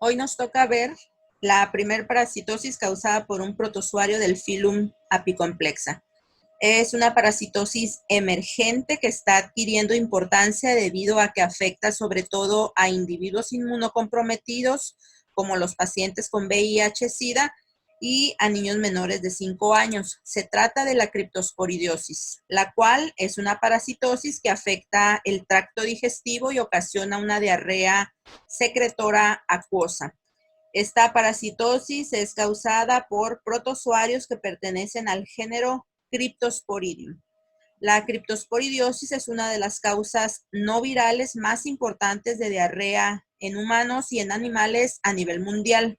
Hoy nos toca ver la primer parasitosis causada por un protozoario del filum apicomplexa. Es una parasitosis emergente que está adquiriendo importancia debido a que afecta sobre todo a individuos inmunocomprometidos, como los pacientes con VIH-Sida, y a niños menores de 5 años. Se trata de la criptosporidiosis, la cual es una parasitosis que afecta el tracto digestivo y ocasiona una diarrea secretora acuosa. Esta parasitosis es causada por protozoarios que pertenecen al género Cryptosporidium. La criptosporidiosis es una de las causas no virales más importantes de diarrea en humanos y en animales a nivel mundial.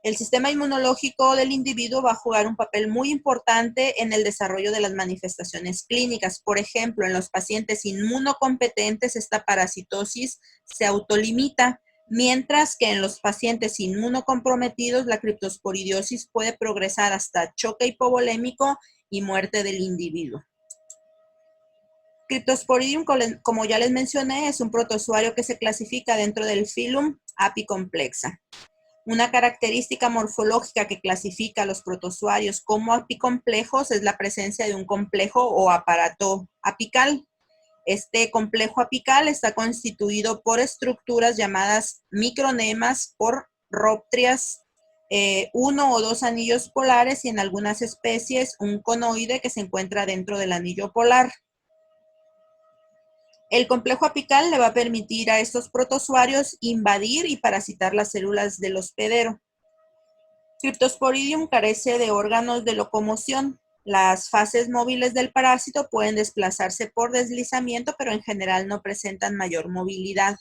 El sistema inmunológico del individuo va a jugar un papel muy importante en el desarrollo de las manifestaciones clínicas. Por ejemplo, en los pacientes inmunocompetentes, esta parasitosis se autolimita, mientras que en los pacientes inmunocomprometidos, la criptosporidiosis puede progresar hasta choque hipovolémico y muerte del individuo. Cryptosporidium, como ya les mencioné, es un protozoario que se clasifica dentro del filum apicomplexa. Una característica morfológica que clasifica a los protozoarios como apicomplejos es la presencia de un complejo o aparato apical. Este complejo apical está constituido por estructuras llamadas micronemas por róptrias, uno o dos anillos polares y en algunas especies un conoide que se encuentra dentro del anillo polar. El complejo apical le va a permitir a estos protozoarios invadir y parasitar las células del hospedero. Cryptosporidium carece de órganos de locomoción. Las fases móviles del parásito pueden desplazarse por deslizamiento, pero en general no presentan mayor movilidad.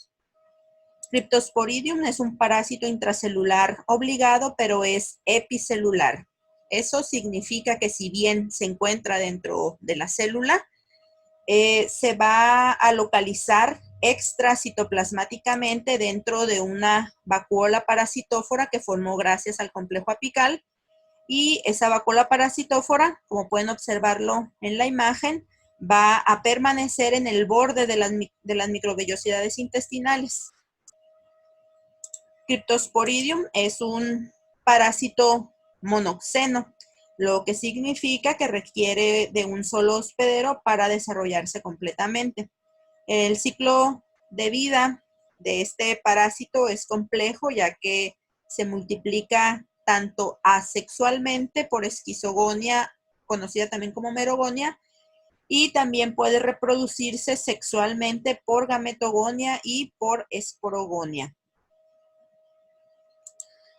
Cryptosporidium es un parásito intracelular obligado, pero es epicelular. Eso significa que si bien se encuentra dentro de la célula, se va a localizar extracitoplasmáticamente dentro de una vacuola parasitófora que formó gracias al complejo apical, y esa vacuola parasitófora, como pueden observarlo en la imagen, va a permanecer en el borde de las microvellosidades intestinales. Cryptosporidium es un parásito monoxeno, lo que significa que requiere de un solo hospedero para desarrollarse completamente. El ciclo de vida de este parásito es complejo, ya que se multiplica tanto asexualmente por esquizogonia, conocida también como merogonia, y también puede reproducirse sexualmente por gametogonia y por esporogonia.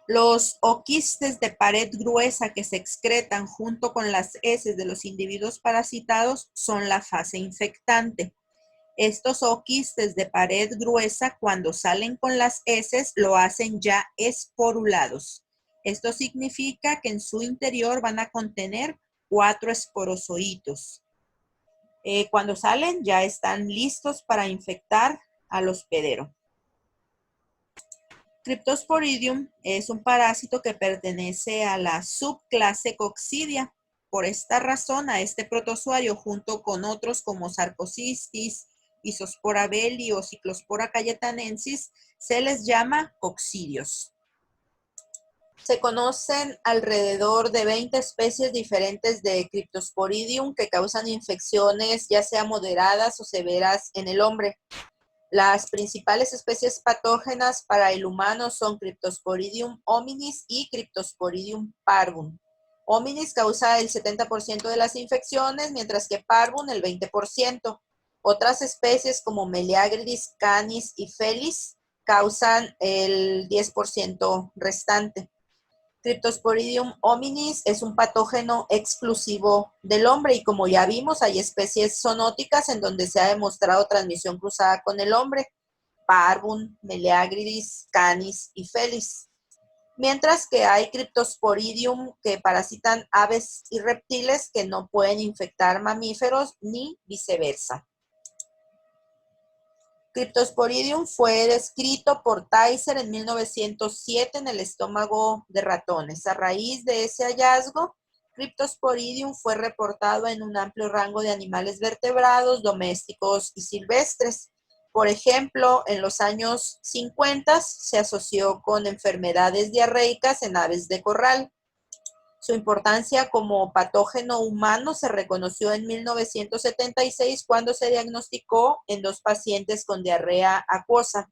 Los oquistes de pared gruesa que se excretan junto con las heces de los individuos parasitados son la fase infectante. Estos oquistes de pared gruesa, cuando salen con las heces, lo hacen ya esporulados. Esto significa que en su interior van a contener 4 esporozoitos. Cuando salen, ya están listos para infectar al hospedero. Cryptosporidium es un parásito que pertenece a la subclase Coccidia. Por esta razón, a este protozoario, junto con otros como Sarcocystis, Isospora belli o Ciclospora cayetanensis, se les llama coccidios. Se conocen alrededor de 20 especies diferentes de Cryptosporidium que causan infecciones ya sea moderadas o severas en el hombre. Las principales especies patógenas para el humano son Cryptosporidium hominis y Cryptosporidium parvum. Hominis causa el 70% de las infecciones, mientras que parvum el 20%. Otras especies como Meleagridis, canis y felis causan el 10% restante. Cryptosporidium hominis es un patógeno exclusivo del hombre y como ya vimos, hay especies zoonóticas en donde se ha demostrado transmisión cruzada con el hombre, Parvum, Meleagridis, canis y felis. Mientras que hay Cryptosporidium que parasitan aves y reptiles que no pueden infectar mamíferos ni viceversa. Cryptosporidium fue descrito por Teiser en 1907 en el estómago de ratones. A raíz de ese hallazgo, Cryptosporidium fue reportado en un amplio rango de animales vertebrados, domésticos y silvestres. Por ejemplo, en los años 50 se asoció con enfermedades diarreicas en aves de corral. Su importancia como patógeno humano se reconoció en 1976 cuando se diagnosticó en 2 pacientes con diarrea acuosa.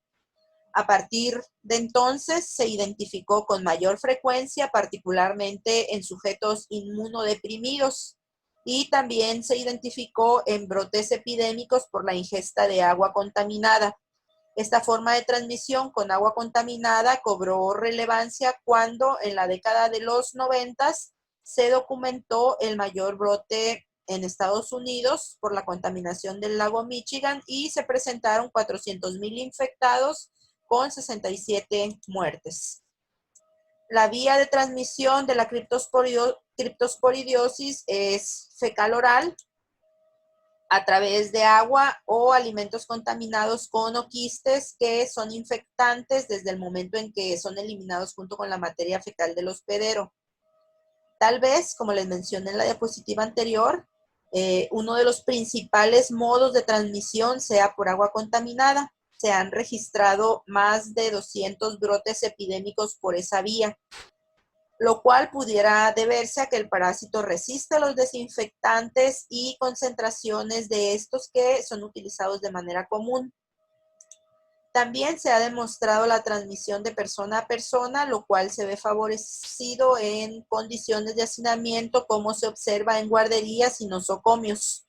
A partir de entonces se identificó con mayor frecuencia, particularmente en sujetos inmunodeprimidos, y también se identificó en brotes epidémicos por la ingesta de agua contaminada. Esta forma de transmisión con agua contaminada cobró relevancia cuando en la década de los 90 se documentó el mayor brote en Estados Unidos por la contaminación del lago Michigan y se presentaron 400,000 infectados con 67 muertes. La vía de transmisión de la criptosporidiosis es fecal-oral a través de agua o alimentos contaminados con o quistes que son infectantes desde el momento en que son eliminados junto con la materia fecal del hospedero. Tal vez, como les mencioné en la diapositiva anterior, uno de los principales modos de transmisión sea por agua contaminada. Se han registrado más de 200 brotes epidémicos por esa vía, lo cual pudiera deberse a que el parásito resiste a los desinfectantes y concentraciones de estos que son utilizados de manera común. También se ha demostrado la transmisión de persona a persona, lo cual se ve favorecido en condiciones de hacinamiento, como se observa en guarderías y nosocomios.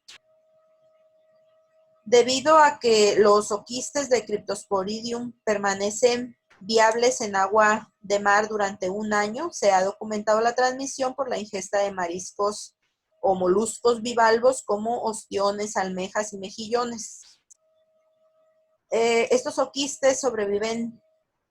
Debido a que los oquistes de Cryptosporidium permanecen viables en agua de mar durante un año, se ha documentado la transmisión por la ingesta de mariscos o moluscos bivalvos como ostiones, almejas y mejillones. Estos oquistes sobreviven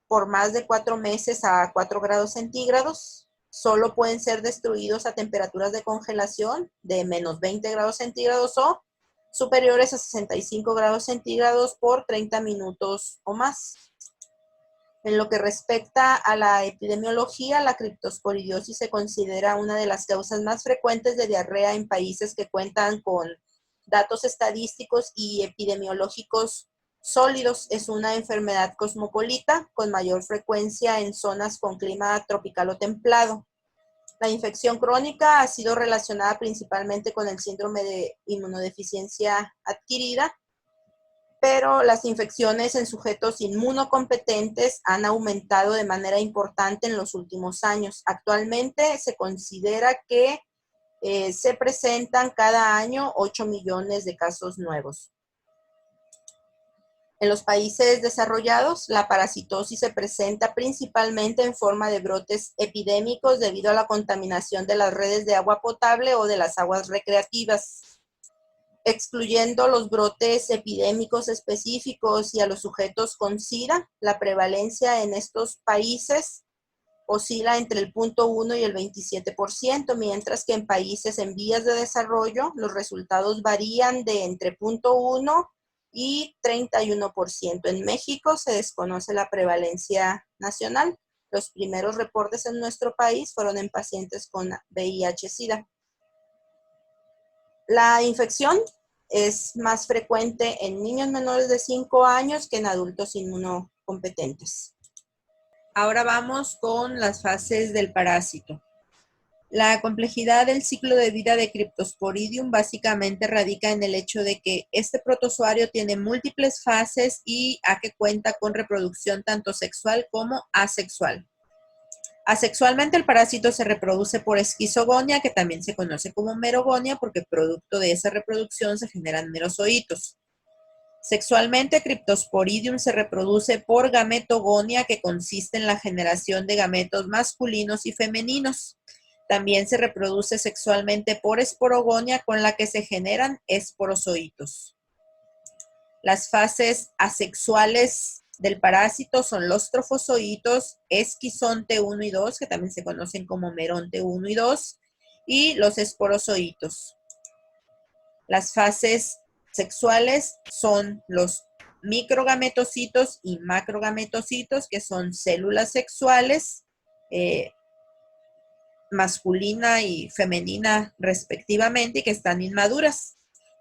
por más de 4 meses a 4 grados centígrados. Solo pueden ser destruidos a temperaturas de congelación de menos 20 grados centígrados o superiores a 65 grados centígrados por 30 minutos o más. En lo que respecta a la epidemiología, la criptosporidiosis se considera una de las causas más frecuentes de diarrea en países que cuentan con datos estadísticos y epidemiológicos sólidos. Es una enfermedad cosmopolita con mayor frecuencia en zonas con clima tropical o templado. La infección crónica ha sido relacionada principalmente con el síndrome de inmunodeficiencia adquirida, pero las infecciones en sujetos inmunocompetentes han aumentado de manera importante en los últimos años. Actualmente se considera que se presentan cada año 8 millones de casos nuevos. En los países desarrollados, la parasitosis se presenta principalmente en forma de brotes epidémicos debido a la contaminación de las redes de agua potable o de las aguas recreativas. Excluyendo los brotes epidémicos específicos y a los sujetos con SIDA, la prevalencia en estos países oscila entre el 0.1 y el 27%, mientras que en países en vías de desarrollo los resultados varían de entre 0.1 y 31%. En México se desconoce la prevalencia nacional. Los primeros reportes en nuestro país fueron en pacientes con VIH-Sida. La infección es más frecuente en niños menores de 5 años que en adultos inmunocompetentes. Ahora vamos con las fases del parásito. La complejidad del ciclo de vida de Cryptosporidium básicamente radica en el hecho de que este protozoario tiene múltiples fases y a que cuenta con reproducción tanto sexual como asexual. Asexualmente el parásito se reproduce por esquizogonia, que también se conoce como merogonia, porque producto de esa reproducción se generan merozoitos. Sexualmente, Cryptosporidium se reproduce por gametogonia, que consiste en la generación de gametos masculinos y femeninos. También se reproduce sexualmente por esporogonia, con la que se generan esporozoitos. Las fases asexuales del parásito son los trofozoitos, esquizonte 1 y 2, que también se conocen como meronte 1 y 2, y los esporozoitos. Las fases sexuales son los microgametocitos y macrogametocitos, que son células sexuales, masculina y femenina respectivamente, y que están inmaduras.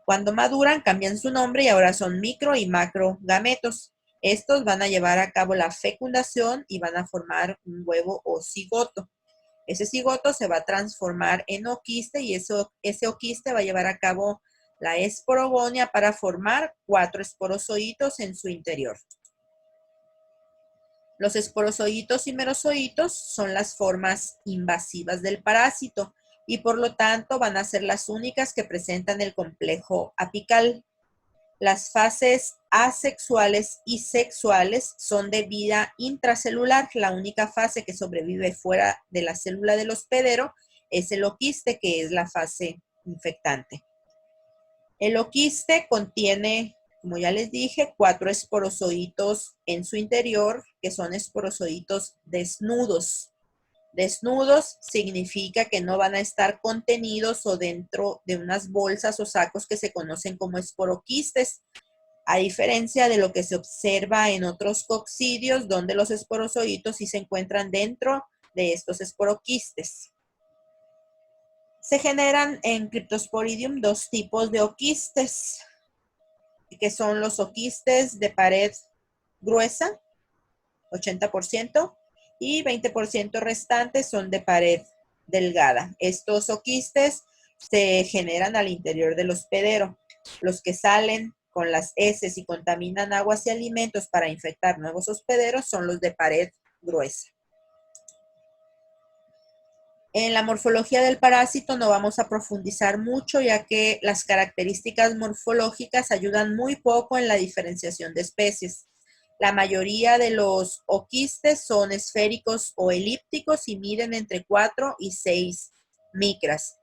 Cuando maduran, cambian su nombre y ahora son micro y macro gametos. Estos van a llevar a cabo la fecundación y van a formar un huevo o cigoto. Ese cigoto se va a transformar en oquiste y ese oquiste va a llevar a cabo la esporogonia para formar 4 esporozoitos en su interior. Los esporozoitos y merozoitos son las formas invasivas del parásito y por lo tanto van a ser las únicas que presentan el complejo apical. Las fases asexuales y sexuales son de vida intracelular. La única fase que sobrevive fuera de la célula del hospedero es el oquiste, que es la fase infectante. El oquiste contiene, como ya les dije, 4 esporozoitos en su interior, que son esporozoitos desnudos. Desnudos significa que no van a estar contenidos o dentro de unas bolsas o sacos que se conocen como esporoquistes, a diferencia de lo que se observa en otros coccidios, donde los esporozoitos sí se encuentran dentro de estos esporoquistes. Se generan en Cryptosporidium 2 tipos de oquistes, que son los oquistes de pared gruesa, 80%, y 20% restantes son de pared delgada. Estos oquistes se generan al interior del hospedero. Los que salen con las heces y contaminan aguas y alimentos para infectar nuevos hospederos son los de pared gruesa. En la morfología del parásito no vamos a profundizar mucho, ya que las características morfológicas ayudan muy poco en la diferenciación de especies. La mayoría de los oquistes son esféricos o elípticos y miden entre 4 y 6 micras.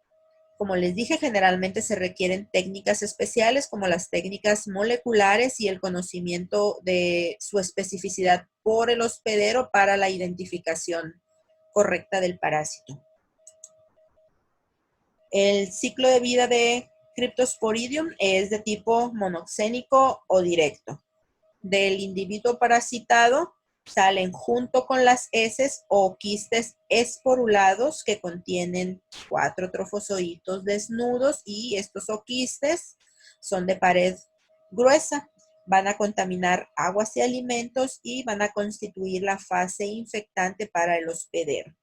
Como les dije, generalmente se requieren técnicas especiales como las técnicas moleculares y el conocimiento de su especificidad por el hospedero para la identificación correcta del parásito. El ciclo de vida de Cryptosporidium es de tipo monoxénico o directo. Del individuo parasitado salen junto con las heces o quistes esporulados que contienen 4 trofozoitos desnudos, y estos oquistes son de pared gruesa. Van a contaminar aguas y alimentos y van a constituir la fase infectante para el hospedero.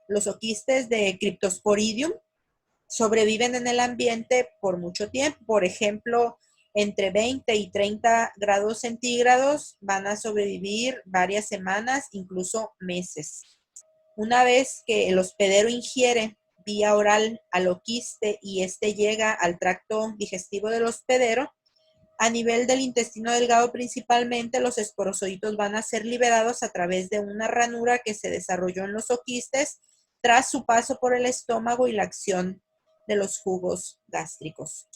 Los oquistes de Cryptosporidium sobreviven en el ambiente por mucho tiempo. Por ejemplo, entre 20 y 30 grados centígrados van a sobrevivir varias semanas, incluso meses. Una vez que el hospedero ingiere vía oral al oquiste y este llega al tracto digestivo del hospedero, a nivel del intestino delgado principalmente, los esporozoitos van a ser liberados a través de una ranura que se desarrolló en los oquistes tras su paso por el estómago y la acción de los jugos gástricos.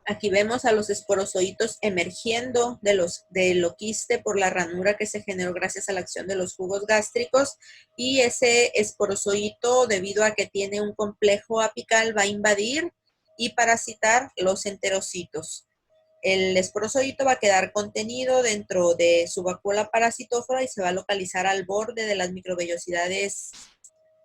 Aquí vemos a los esporozoitos emergiendo del oquiste por la ranura que se generó gracias a la acción de los jugos gástricos, y ese esporozoito, debido a que tiene un complejo apical, va a invadir y parasitar los enterocitos. El esporozoito va a quedar contenido dentro de su vacuola parasitófora y se va a localizar al borde de las microvellosidades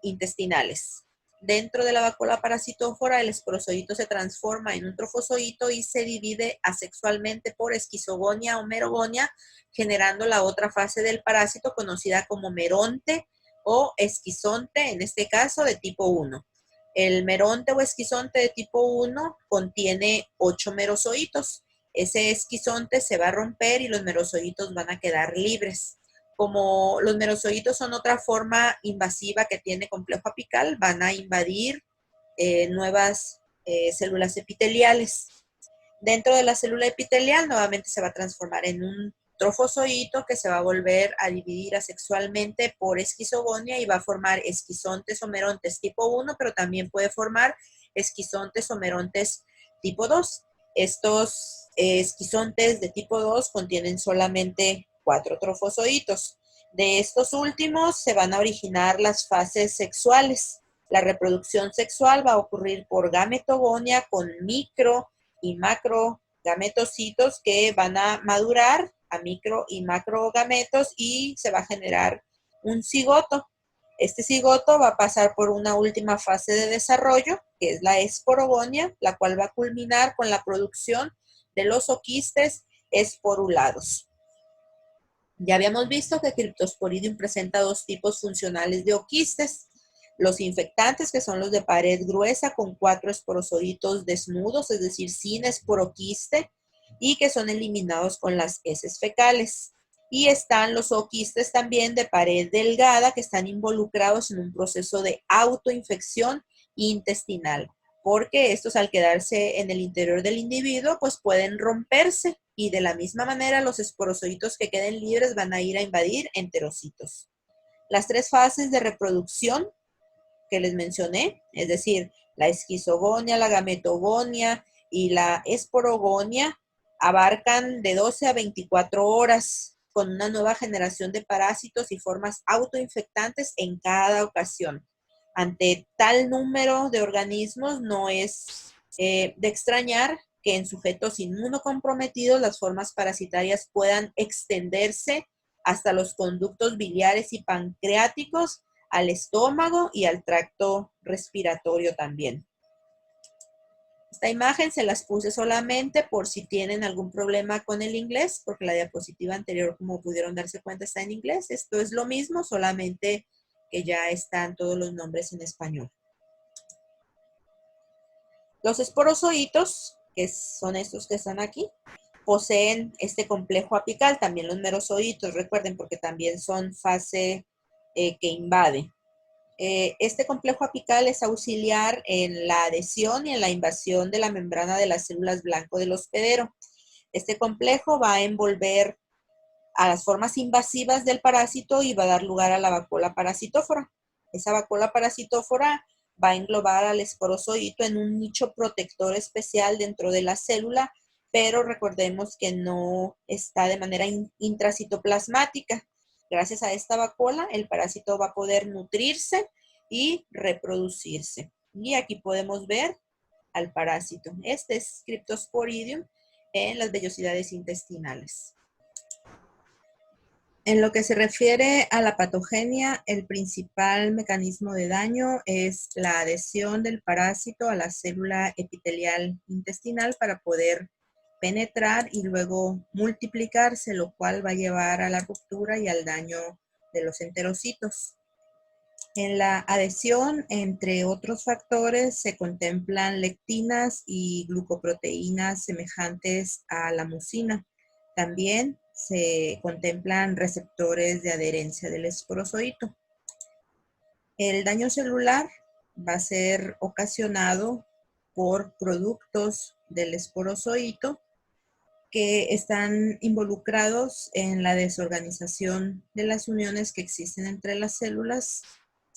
intestinales. Dentro de la vacuola parasitófora, el esporozoito se transforma en un trofozoito y se divide asexualmente por esquizogonia o merogonia, generando la otra fase del parásito conocida como meronte o esquizonte, en este caso de tipo 1. El meronte o esquizonte de tipo 1 contiene 8 merozoitos. Ese esquizonte se va a romper y los merozoitos van a quedar libres. Como los merozoitos son otra forma invasiva que tiene complejo apical, van a invadir nuevas células epiteliales. Dentro de la célula epitelial nuevamente se va a transformar en un trofozoito que se va a volver a dividir asexualmente por esquizogonia y va a formar esquizontes o merontes tipo 1, pero también puede formar esquizontes o merontes tipo 2. Estos esquizontes de tipo 2 contienen solamente 4 trofozoitos. De estos últimos se van a originar las fases sexuales. La reproducción sexual va a ocurrir por gametogonia con micro y macro gametocitos que van a madurar a micro y macro gametos y se va a generar un cigoto. Este cigoto va a pasar por una última fase de desarrollo que es la esporogonia, la cual va a culminar con la producción de los oquistes esporulados. Ya habíamos visto que Cryptosporidium presenta dos tipos funcionales de oquistes. Los infectantes, que son los de pared gruesa con 4 esporozoitos desnudos, es decir, sin esporoquiste, y que son eliminados con las heces fecales. Y están los oquistes también de pared delgada, que están involucrados en un proceso de autoinfección intestinal, porque estos, al quedarse en el interior del individuo, pues pueden romperse, y de la misma manera los esporozoitos que queden libres van a ir a invadir enterocitos. Las 3 fases de reproducción que les mencioné, es decir, la esquizogonia, la gametogonia y la esporogonia, abarcan de 12 a 24 horas con una nueva generación de parásitos y formas autoinfectantes en cada ocasión. Ante tal número de organismos, no es de extrañar que en sujetos inmunocomprometidos las formas parasitarias puedan extenderse hasta los conductos biliares y pancreáticos, al estómago y al tracto respiratorio también. Esta imagen se las puse solamente por si tienen algún problema con el inglés, porque la diapositiva anterior, como pudieron darse cuenta, está en inglés. Esto es lo mismo, solamente que ya están todos los nombres en español. Los esporozoitos, que son estos que están aquí, poseen este complejo apical, también los merozoitos, recuerden, porque también son fase que invade. Este complejo apical es auxiliar en la adhesión y en la invasión de la membrana de las células blanco del hospedero. Este complejo va a envolver a las formas invasivas del parásito y va a dar lugar a la vacuola parasitófora. Esa vacuola parasitófora va a englobar al esporozoito en un nicho protector especial dentro de la célula, pero recordemos que no está de manera intracitoplasmática. Gracias a esta vacuola, el parásito va a poder nutrirse y reproducirse. Y aquí podemos ver al parásito. Este es Cryptosporidium en las vellosidades intestinales. En lo que se refiere a la patogenia, el principal mecanismo de daño es la adhesión del parásito a la célula epitelial intestinal para poder penetrar y luego multiplicarse, lo cual va a llevar a la ruptura y al daño de los enterocitos. En la adhesión, entre otros factores, se contemplan lectinas y glucoproteínas semejantes a la mucina. También se contemplan receptores de adherencia del esporozoito. El daño celular va a ser ocasionado por productos del esporozoito que están involucrados en la desorganización de las uniones que existen entre las células.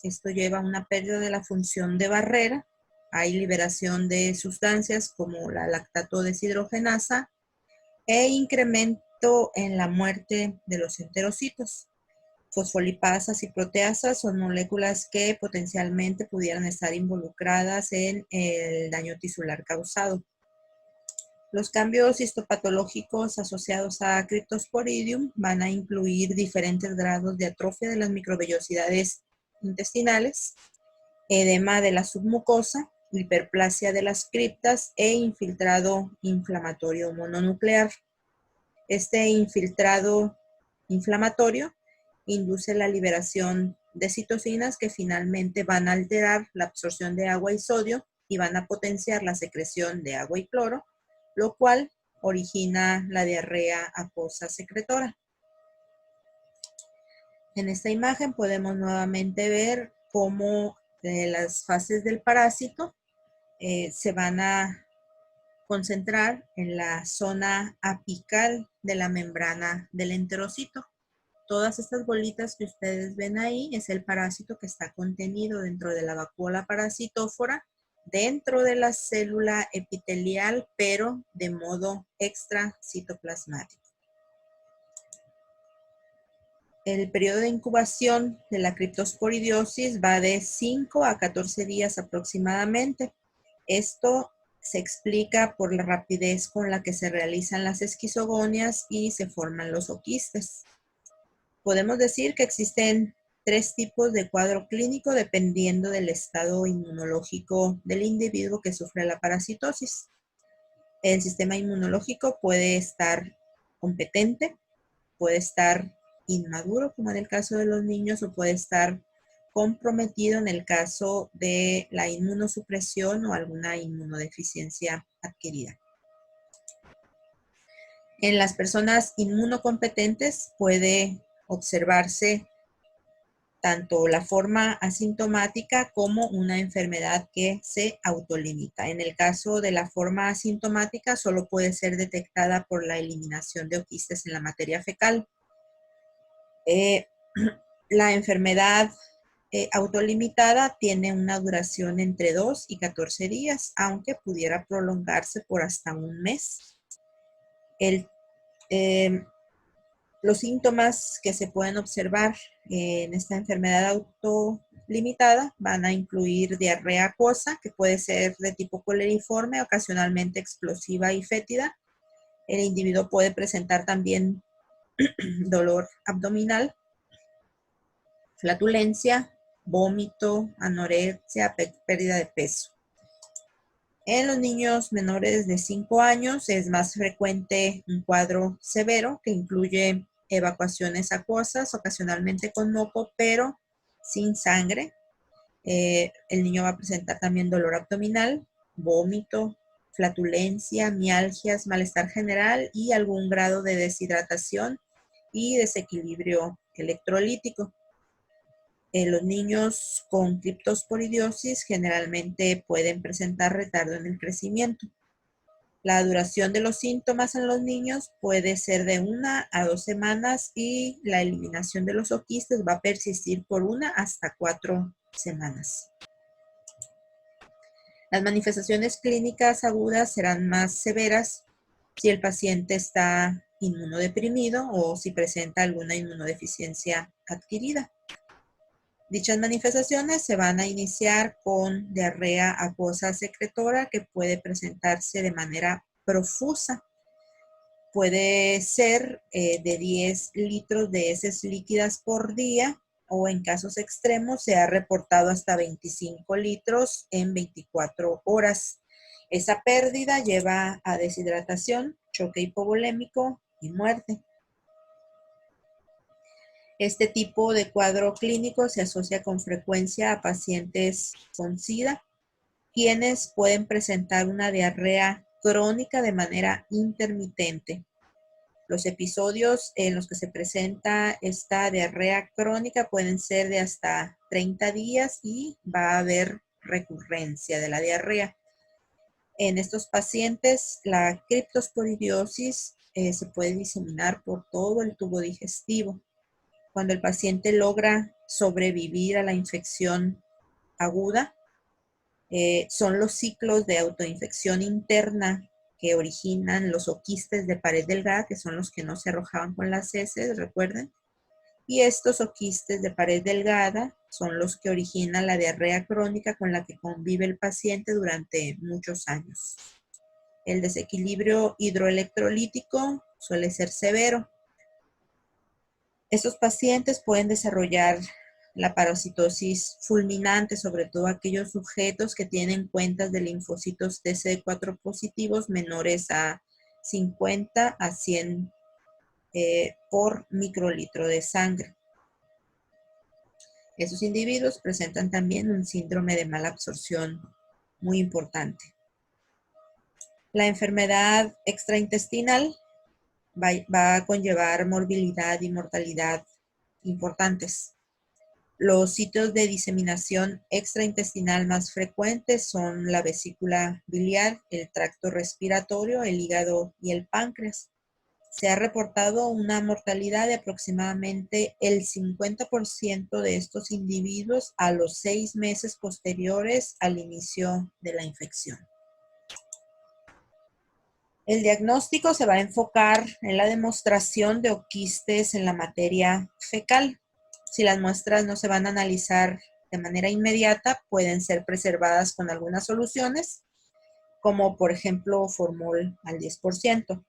Esto lleva a una pérdida de la función de barrera. Hay liberación de sustancias como la lactato deshidrogenasa e incremento en la muerte de los enterocitos. Fosfolipasas y proteasas son moléculas que potencialmente pudieran estar involucradas en el daño tisular causado. Los cambios histopatológicos asociados a Cryptosporidium van a incluir diferentes grados de atrofia de las microvellosidades intestinales, edema de la submucosa, hiperplasia de las criptas e infiltrado inflamatorio mononuclear. Este infiltrado inflamatorio induce la liberación de citocinas que finalmente van a alterar la absorción de agua y sodio y van a potenciar la secreción de agua y cloro, lo cual origina la diarrea acuosa secretora. En esta imagen podemos nuevamente ver cómo las fases del parásito se van a concentrar en la zona apical de la membrana del enterocito. Todas estas bolitas que ustedes ven ahí es el parásito que está contenido dentro de la vacuola parasitófora, dentro de la célula epitelial, pero de modo extracitoplasmático. El periodo de incubación de la criptosporidiosis va de 5 a 14 días aproximadamente. Esto se explica por la rapidez con la que se realizan las esquizogonias y se forman los oquistes. Podemos decir que existen tres tipos de cuadro clínico dependiendo del estado inmunológico del individuo que sufre la parasitosis. El sistema inmunológico puede estar competente, puede estar inmaduro, como en el caso de los niños, o puede estar comprometido en el caso de la inmunosupresión o alguna inmunodeficiencia adquirida. En las personas inmunocompetentes puede observarse tanto la forma asintomática como una enfermedad que se autolimita. En el caso de la forma asintomática, solo puede ser detectada por la eliminación de oquistes en la materia fecal. La enfermedad autolimitada tiene una duración entre 2 y 14 días, aunque pudiera prolongarse por hasta un mes. Los síntomas que se pueden observar en esta enfermedad autolimitada van a incluir diarrea acuosa, que puede ser de tipo coleriforme, ocasionalmente explosiva y fétida. El individuo puede presentar también dolor abdominal, flatulencia, vómito, anorexia, pérdida de peso. En los niños menores de 5 años es más frecuente un cuadro severo que incluye evacuaciones acuosas, ocasionalmente con moco, pero sin sangre. El niño va a presentar también dolor abdominal, vómito, flatulencia, mialgias, malestar general y algún grado de deshidratación y desequilibrio electrolítico. Los niños con criptosporidiosis generalmente pueden presentar retardo en el crecimiento. La duración de los síntomas en los niños puede ser de 1 a 2 semanas y la eliminación de los oquistes va a persistir por 1 hasta 4 semanas. Las manifestaciones clínicas agudas serán más severas si el paciente está inmunodeprimido o si presenta alguna inmunodeficiencia adquirida. Dichas manifestaciones se van a iniciar con diarrea acuosa secretora que puede presentarse de manera profusa. Puede ser de 10 litros de heces líquidas por día o en casos extremos se ha reportado hasta 25 litros en 24 horas. Esa pérdida lleva a deshidratación, choque hipovolémico y muerte. Este tipo de cuadro clínico se asocia con frecuencia a pacientes con SIDA, quienes pueden presentar una diarrea crónica de manera intermitente. Los episodios en los que se presenta esta diarrea crónica pueden ser de hasta 30 días y va a haber recurrencia de la diarrea. En estos pacientes, la criptosporidiosis se puede diseminar por todo el tubo digestivo. Cuando el paciente logra sobrevivir a la infección aguda, son los ciclos de autoinfección interna que originan los oquistes de pared delgada, que son los que no se arrojaban con las heces, recuerden. Y estos oquistes de pared delgada son los que originan la diarrea crónica con la que convive el paciente durante muchos años. El desequilibrio hidroelectrolítico suele ser severo. Estos pacientes pueden desarrollar la parasitosis fulminante, sobre todo aquellos sujetos que tienen cuentas de linfocitos TCD4 positivos menores a 50 a 100 por microlitro de sangre. Esos individuos presentan también un síndrome de mala absorción muy importante. La enfermedad extraintestinal va a conllevar morbilidad y mortalidad importantes. Los sitios de diseminación extraintestinal más frecuentes son la vesícula biliar, el tracto respiratorio, el hígado y el páncreas. Se ha reportado una mortalidad de aproximadamente el 50% de estos individuos a los 6 meses posteriores al inicio de la infección. El diagnóstico se va a enfocar en la demostración de oquistes en la materia fecal. Si las muestras no se van a analizar de manera inmediata, pueden ser preservadas con algunas soluciones, como por ejemplo formol al 10%.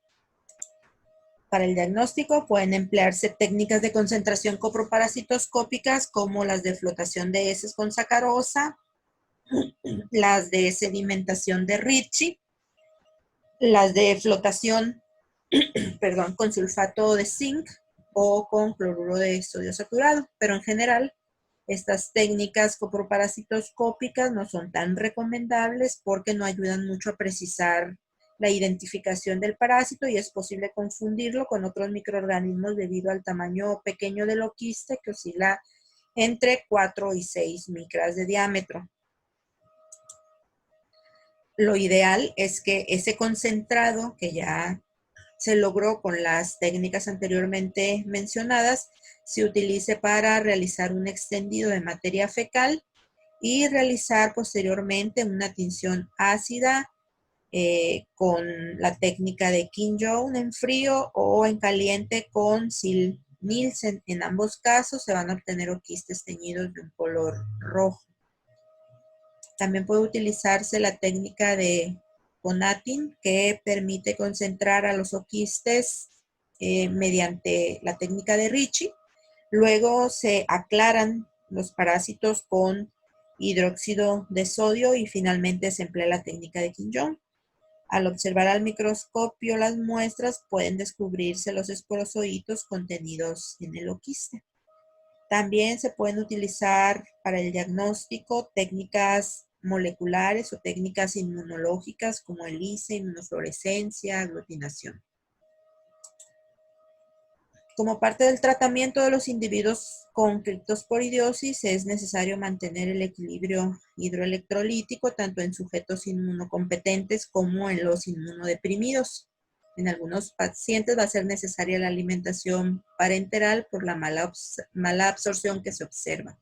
Para el diagnóstico pueden emplearse técnicas de concentración coproparasitoscópicas como las de flotación de heces con sacarosa, las de sedimentación de Ritchie, las de flotación, con sulfato de zinc o con cloruro de sodio saturado, pero en general estas técnicas coproparasitoscópicas no son tan recomendables porque no ayudan mucho a precisar la identificación del parásito y es posible confundirlo con otros microorganismos debido al tamaño pequeño del oquiste que oscila entre 4 y 6 micras de diámetro. Lo ideal es que ese concentrado que ya se logró con las técnicas anteriormente mencionadas se utilice para realizar un extendido de materia fecal y realizar posteriormente una tinción ácida con la técnica de Kim-Jones en frío o en caliente con Sil-Nielsen. En ambos casos se van a obtener oquistes teñidos de un color rojo. También puede utilizarse la técnica de Conatin, que permite concentrar a los oquistes mediante la técnica de Ritchie. Luego se aclaran los parásitos con hidróxido de sodio y finalmente se emplea la técnica de Kim-Jones. Al observar al microscopio las muestras pueden descubrirse los esporozoitos contenidos en el oquiste. También se pueden utilizar para el diagnóstico técnicas moleculares o técnicas inmunológicas como ELISA, inmunofluorescencia, aglutinación. Como parte del tratamiento de los individuos con criptosporidiosis es necesario mantener el equilibrio hidroelectrolítico tanto en sujetos inmunocompetentes como en los inmunodeprimidos. En algunos pacientes va a ser necesaria la alimentación parenteral por la mala absorción que se observa.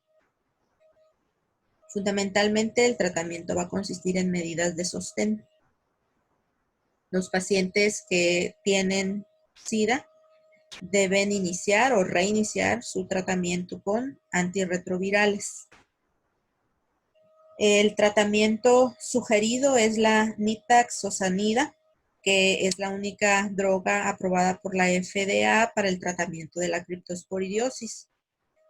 Fundamentalmente, el tratamiento va a consistir en medidas de sostén. Los pacientes que tienen SIDA deben iniciar o reiniciar su tratamiento con antirretrovirales. El tratamiento sugerido es la nitazoxanida, que es la única droga aprobada por la FDA para el tratamiento de la criptosporidiosis.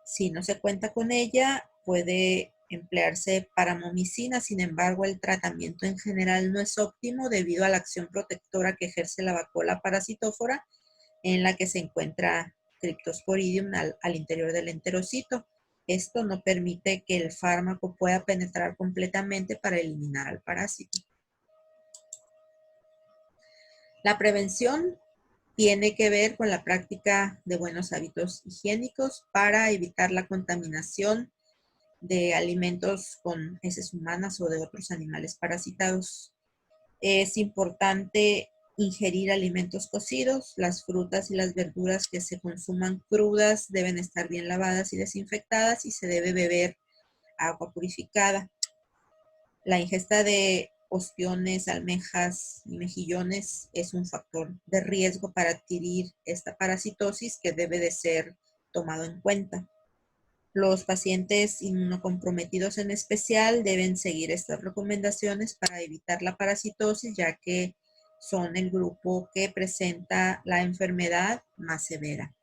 Si no se cuenta con ella, puede emplearse paramomicina. Sin embargo, el tratamiento en general no es óptimo debido a la acción protectora que ejerce la vacuola parasitófora en la que se encuentra Cryptosporidium al interior del enterocito. Esto no permite que el fármaco pueda penetrar completamente para eliminar al parásito. La prevención tiene que ver con la práctica de buenos hábitos higiénicos para evitar la contaminación de alimentos con heces humanas o de otros animales parasitados. Es importante ingerir alimentos cocidos. Las frutas y las verduras que se consuman crudas deben estar bien lavadas y desinfectadas y se debe beber agua purificada. La ingesta de ostiones, almejas y mejillones es un factor de riesgo para adquirir esta parasitosis que debe de ser tomado en cuenta. Los pacientes inmunocomprometidos en especial deben seguir estas recomendaciones para evitar la parasitosis, ya que son el grupo que presenta la enfermedad más severa.